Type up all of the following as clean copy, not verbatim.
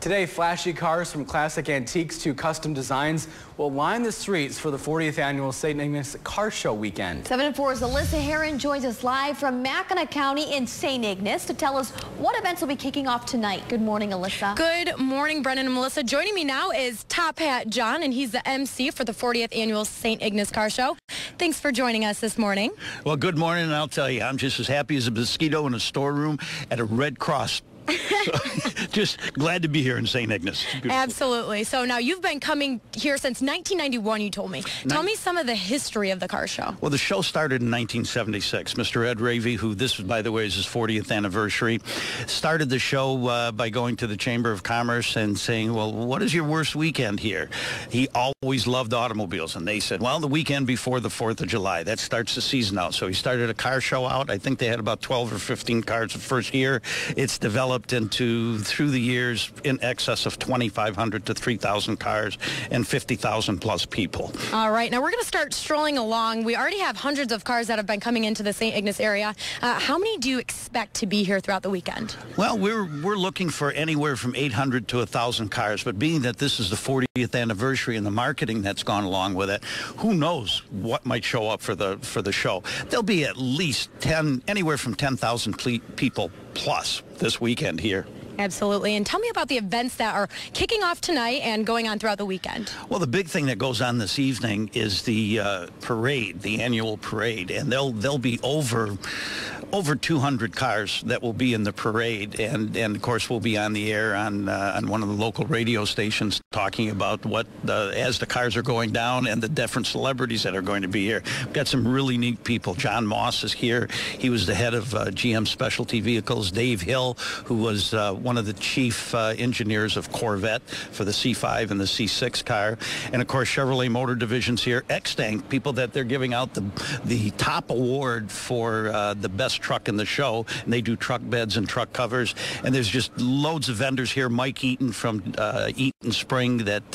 Today, flashy cars from classic antiques to custom designs will line the streets for the 40th annual St. Ignace Car Show weekend. 7 and 4's Alyssa Heron joins us live from Mackinac County in St. Ignace to tell us what events will be kicking off tonight. Good morning, Alyssa. Good morning, Brennan and Melissa. Joining me now is Top Hat John, and he's the MC for the 40th annual St. Ignace Car Show. Thanks for joining us this morning. Well, good morning, and I'll tell you, I'm just as happy as a mosquito in a storeroom at a Red Cross. So, just glad to be here in St. Ignace. Absolutely. So now you've been coming here since 1991, you told me. Tell me some of the history of the car show. Well, the show started in 1976. Mr. Ed Ravy, who this, by the way, is his 40th anniversary, started the show by going to the Chamber of Commerce and saying, well, what is your worst weekend here? He always loved automobiles, and they said, well, the weekend before the 4th of July. That starts the season out. So he started a car show out. I think they had about 12 or 15 cars the first year. It's developed into, through the years, in excess of 2,500 to 3,000 cars and 50,000 plus people. All right, now we're going to start strolling along. We already have hundreds of cars that have been coming into the St. Ignace area. How many do you expect to be here throughout the weekend? Well, we're looking for anywhere from 800 to 1,000 cars, but being that this is the 40th anniversary and the marketing that's gone along with it, who knows what might show up for the show. There'll be at least anywhere from 10,000 people plus this weekend here. Absolutely. And tell me about the events that are kicking off tonight and going on throughout the weekend. Well, the big thing that goes on this evening is the parade, the annual parade, and there'll be over 200 cars that will be in the parade, and of course we'll be on the air on one of the local radio stations talking about what as the cars are going down and the different celebrities that are going to be here. We've got some really neat people. John Moss is here. He was the head of GM Specialty Vehicles. Dave Hill, who was one of the chief engineers of Corvette for the C5 and the C6 car, and of course Chevrolet Motor Division's here. X-Tank, people that they're giving out the top award for the best truck in the show, and they do truck beds and truck covers, and there's just loads of vendors here. Mike Eaton from Eaton Spring that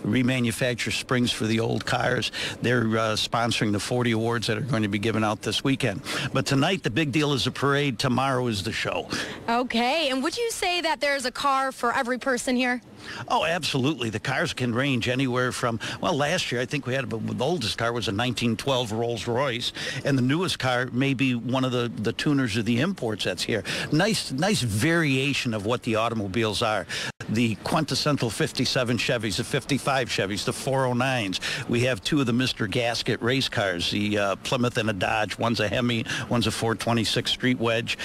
remanufactures springs for the old cars. They're sponsoring the 40 awards that are going to be given out this weekend. But tonight the big deal is the parade. Tomorrow is the show. Okay, and would you say that there's a car for every person here? Oh, absolutely. The cars can range anywhere from, well, last year I think we had, the oldest car was a 1912 Rolls Royce, and the newest car may be one of the tuners of the imports that's here. Nice variation of what the automobiles are. The quintessential 57 Chevys, the 55 Chevys, the 409s. We have two of the Mr. Gasket race cars, the Plymouth and a Dodge. One's a Hemi, one's a 426 Street Wedge.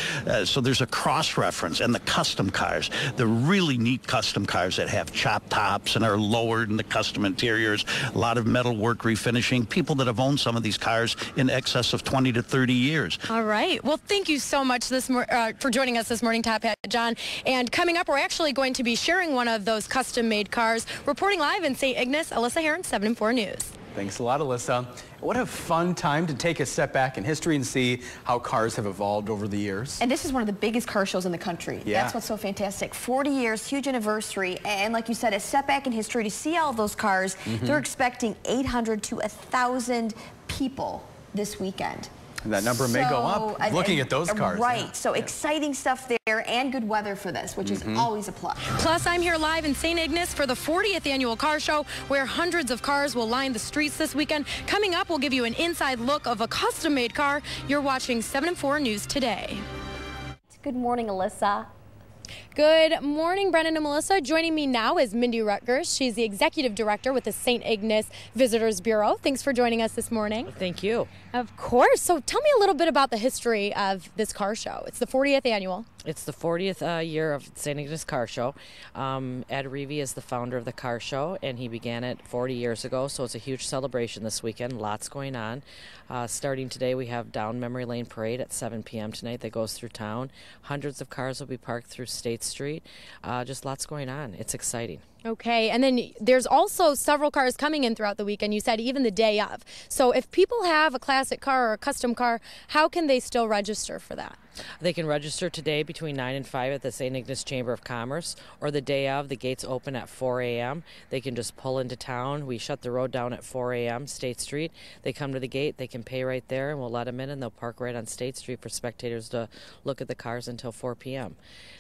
So there's a cross-reference. And the custom cars, the really neat custom cars that have chop tops and are lowered in the custom interiors, a lot of metal work refinishing, people that have owned some of these cars in excess of 20 to 30 years. All right. Well, thank you so much for joining us this morning, Top Hat John. And coming up, we're actually going to be sharing one of those custom-made cars. Reporting live in St. Ignace, Alyssa Heron, 7 and 4 News. Thanks a lot, Alyssa. What a fun time to take a step back in history and see how cars have evolved over the years. And this is one of the biggest car shows in the country. Yeah. That's what's so fantastic. 40 years, huge anniversary. And like you said, a step back in history to see all of those cars. They're expecting 800 to 1,000 people this weekend. And that number may go up looking at those cars. Right. Yeah. So exciting stuff there and good weather for this, which is always a plus. Plus, I'm here live in St. Ignace for the 40th annual car show, where hundreds of cars will line the streets this weekend. Coming up, we'll give you an inside look of a custom-made car. You're watching 7 and 4 News today. Good morning, Alyssa. Good morning, Brennan and Melissa. Joining me now is Mindy Rutgers. She's the Executive Director with the St. Ignace Visitors Bureau. Thanks for joining us this morning. Thank you. Of course. So tell me a little bit about the history of this car show. It's the 40th annual. It's the 40th year of St. Ignace Car Show. Ed Ravy is the founder of the car show, and he began it 40 years ago, so it's a huge celebration this weekend. Lots going on. Starting today, we have Down Memory Lane Parade at 7 p.m. tonight that goes through town. Hundreds of cars will be parked through State Street. Just lots going on. It's exciting. Okay, and then there's also several cars coming in throughout the weekend. You said even the day of. So if people have a classic car or a custom car, how can they still register for that? They can register today between 9 and 5 at the St. Ignace Chamber of Commerce, or the day of. The gates open at 4 a.m. They can just pull into town. We shut the road down at 4 a.m., State Street. They come to the gate, they can pay right there, and we'll let them in, and they'll park right on State Street for spectators to look at the cars until 4 p.m.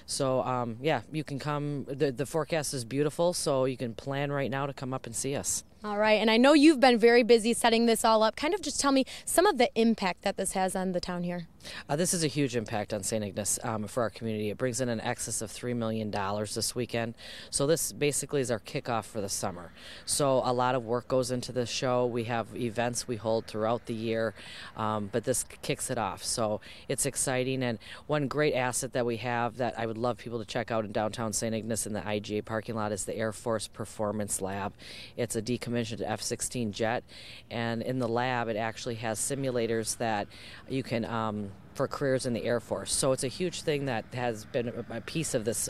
So, yeah, you can come. The forecast is beautiful, so you can plan right now to come up and see us. All right, and I know you've been very busy setting this all up. Kind of just tell me some of the impact that this has on the town here. This is a huge impact on St. Ignace for our community. It brings in an excess of $3 million this weekend. So this basically is our kickoff for the summer. So a lot of work goes into this show. We have events we hold throughout the year, but this kicks it off. So it's exciting. And one great asset that we have that I would love people to check out in downtown St. Ignace in the IGA parking lot is the Air Force Performance Lab. It's a decommissioned F-16 jet, and in the lab it actually has simulators that you can for careers in the Air Force. So it's a huge thing that has been a piece of this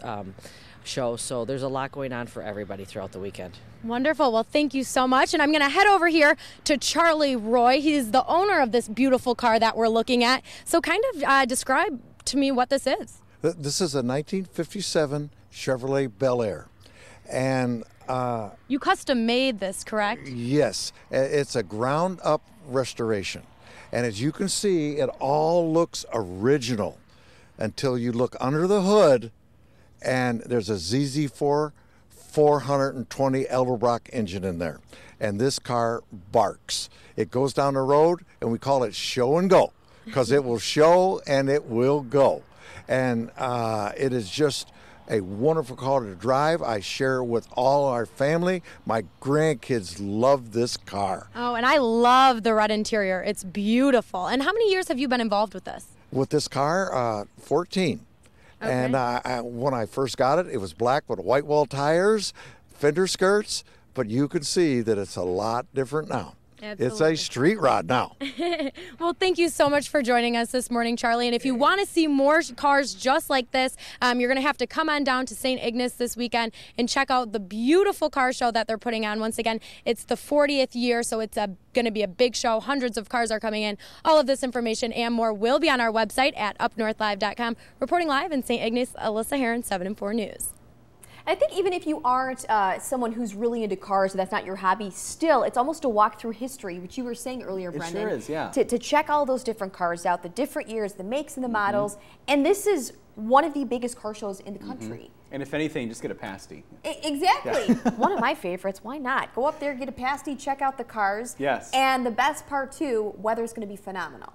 show. So there's a lot going on for everybody throughout the weekend. Wonderful. Well, thank you so much. And I'm going to head over here to Charlie Roy. He's the owner of this beautiful car that we're looking at. So kind of describe to me what this is. This is a 1957 Chevrolet Bel Air. And you custom made this, correct? yes, it's a ground up restoration. And as you can see, it all looks original until you look under the hood and there's a ZZ4 420 Edelbrock engine in there. And this car barks. It goes down the road and we call it show and go because it will show and it will go. And it is just a wonderful car to drive. I share it with all our family. My grandkids love this car. Oh, and I love the red interior. It's beautiful. And how many years have you been involved with this? With this car, 14. Okay. And when I first got it, it was black with white wall tires, fender skirts, but you can see that it's a lot different now. Absolutely. It's a street rod now. Well, thank you so much for joining us this morning, Charlie. And if you want to see more cars just like this, you're going to have to come on down to St. Ignace this weekend and check out the beautiful car show that they're putting on. Once again, it's the 40th year, so it's going to be a big show. Hundreds of cars are coming in. All of this information and more will be on our website at UpNorthLive.com. Reporting live in St. Ignace, Alyssa Heron, 7 and 4 News. I think even if you aren't someone who's really into cars, that's not your hobby, still, it's almost a walk through history, which you were saying earlier, Brendan. It sure is, yeah. To check all those different cars out, the different years, the makes and the models. And this is one of the biggest car shows in the country. And if anything, just get a pasty. Exactly. Yeah. One of my favorites. Why not? Go up there, get a pasty, check out the cars. Yes. And the best part, too, weather's going to be phenomenal.